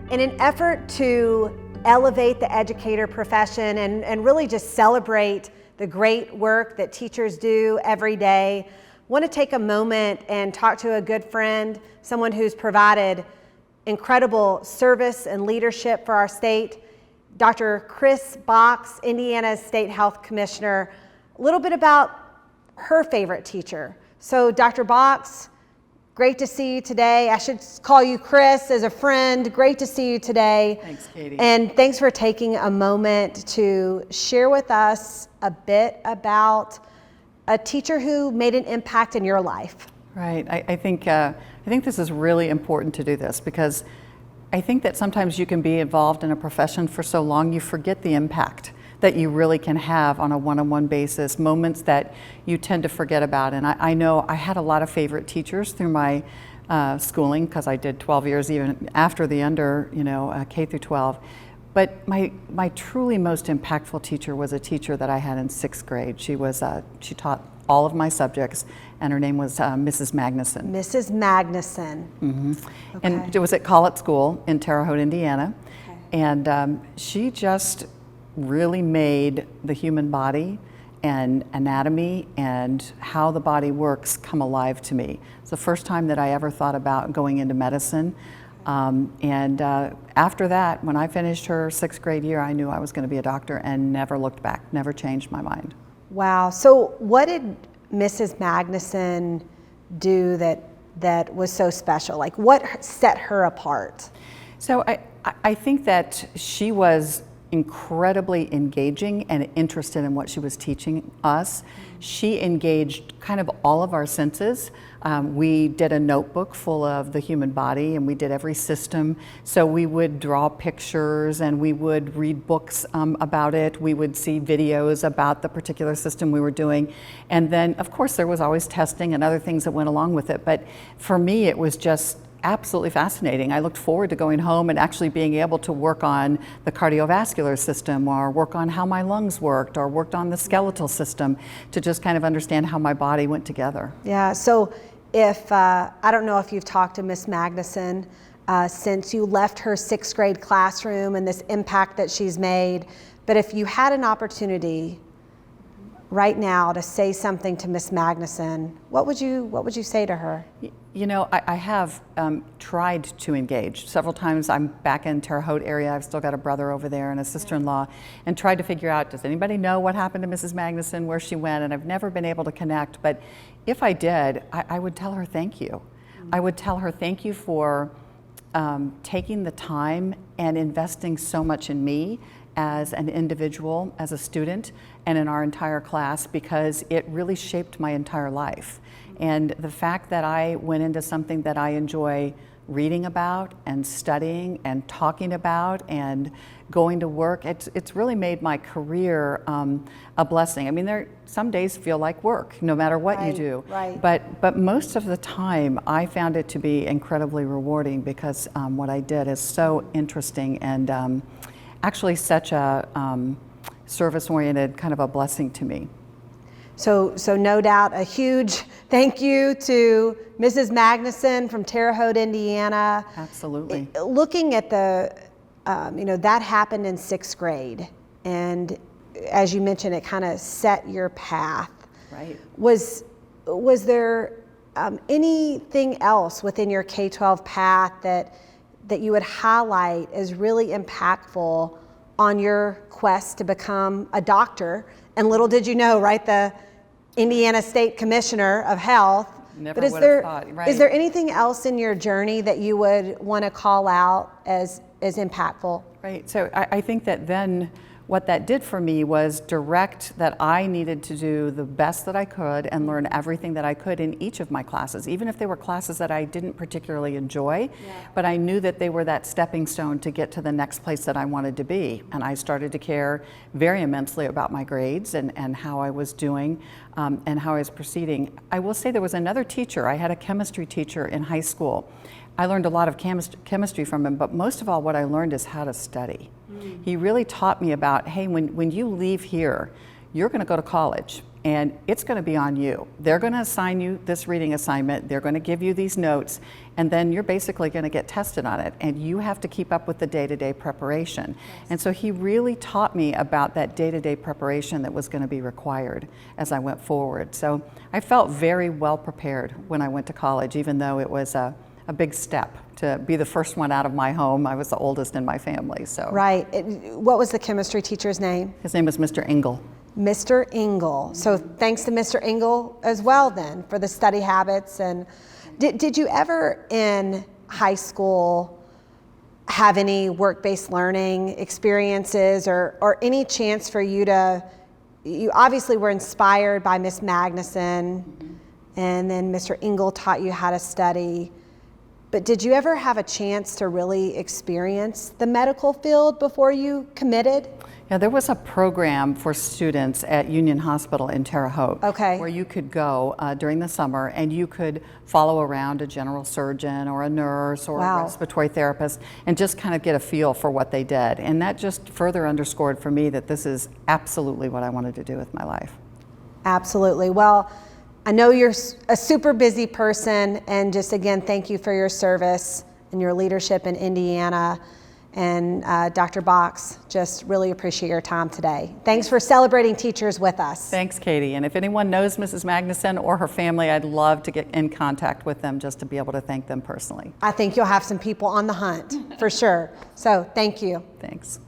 In an effort to elevate the educator profession and really just celebrate the great work that teachers do every day, I want to take a moment and talk to a good friend, someone who's provided incredible service and leadership for our state, Dr. Chris Box, Indiana's State Health Commissioner. A little bit about her favorite teacher. So Dr. Box, great to see you today. I should call you Chris as a friend. Great to see you today. Thanks, Katie. And thanks for taking a moment to share with us a bit about a teacher who made an impact in your life. Right. I think this is really important to do this, because I think that sometimes you can be involved in a profession for so long you forget the impact that you really can have on a one-on-one basis, moments that you tend to forget about. And I know I had a lot of favorite teachers through my schooling, because I did 12 years even after the K through 12. But my truly most impactful teacher was a teacher that I had in 6th grade. She taught all of my subjects, and her name was Mrs. Magnuson. Mrs. Magnuson. Mm-hmm. Okay. And it was at Collett School in Terre Haute, Indiana. Okay. And she just really made the human body and anatomy and how the body works come alive to me. It's the first time that I ever thought about going into medicine. After that, when I finished her 6th grade year, I knew I was going to be a doctor and never looked back, never changed my mind. Wow. So what did Mrs. Magnuson do that was so special? Like, what set her apart? So I think that she was incredibly engaging and interested in what she was teaching us. She engaged kind of all of our senses. We did a notebook full of the human body, and we did every system. So we would draw pictures and we would read books about it. We would see videos about the particular system we were doing. And then, of course, there was always testing and other things that went along with it. But for me, it was just absolutely fascinating. I looked forward to going home and actually being able to work on the cardiovascular system, or work on how my lungs worked, or worked on the skeletal system, to just kind of understand how my body went together. Yeah, so if, I don't know if you've talked to Miss Magnuson since you left her 6th grade classroom and this impact that she's made, but if you had an opportunity right now to say something to Miss Magnuson, what would you say to her? You know, I have tried to engage. Several times I'm back in Terre Haute area. I've still got a brother over there and a sister-in-law, and tried to figure out, does anybody know what happened to Mrs. Magnuson, where she went? And I've never been able to connect. But if I did, I would tell her thank you. I would tell her thank you for taking the time and investing so much in me as an individual, as a student, and in our entire class, because it really shaped my entire life. And the fact that I went into something that I enjoy reading about and studying and talking about and going to work, it's really made my career a blessing. I mean, some days feel like work, no matter what you do. Right. But most of the time, I found it to be incredibly rewarding, because what I did is so interesting and actually such a service-oriented kind of a blessing to me. So no doubt a huge thank you to Mrs. Magnuson from Terre Haute, Indiana. Absolutely. Looking at the, that happened in 6th grade, and as you mentioned, it kind of set your path. Right. Was there anything else within your K-12 path that you would highlight as really impactful on your quest to become a doctor? And little did you know, right, the Indiana State Commissioner of Health. Never would have thought, right. Is there anything else in your journey that you would want to call out as impactful? Right, so I think that then what that did for me was direct that I needed to do the best that I could and learn everything that I could in each of my classes, even if they were classes that I didn't particularly enjoy, but I knew that they were that stepping stone to get to the next place that I wanted to be. And I started to care very immensely about my grades and how I was doing and how I was proceeding. I will say there was another teacher. I had a chemistry teacher in high school. I learned a lot of chemistry from him, but most of all what I learned is how to study. He really taught me about, hey, when you leave here, you're going to go to college and it's going to be on you. They're going to assign you this reading assignment, they're going to give you these notes, and then you're basically going to get tested on it, and you have to keep up with the day-to-day preparation. Yes. And so he really taught me about that day-to-day preparation that was going to be required as I went forward. So I felt very well prepared when I went to college, even though it was a big step to be the first one out of my home. I was the oldest in my family. So right. What was the chemistry teacher's name? His name was Mr. Engel. Mr. Engel. So thanks to Mr. Engel as well then for the study habits. And did you ever in high school have any work-based learning experiences or any chance for you obviously were inspired by Miss Magnuson, and then Mr. Engel taught you how to study. But did you ever have a chance to really experience the medical field before you committed? Yeah, there was a program for students at Union Hospital in Terre Haute, okay, where you could go during the summer and you could follow around a general surgeon or a nurse or wow, a respiratory therapist and just kind of get a feel for what they did. And that just further underscored for me that this is absolutely what I wanted to do with my life. Absolutely. Well, I know you're a super busy person, and just again, thank you for your service and your leadership in Indiana. And Dr. Box, just really appreciate your time today. Thanks for celebrating teachers with us. Thanks, Katie. And if anyone knows Mrs. Magnuson or her family, I'd love to get in contact with them just to be able to thank them personally. I think you'll have some people on the hunt for sure. So thank you. Thanks.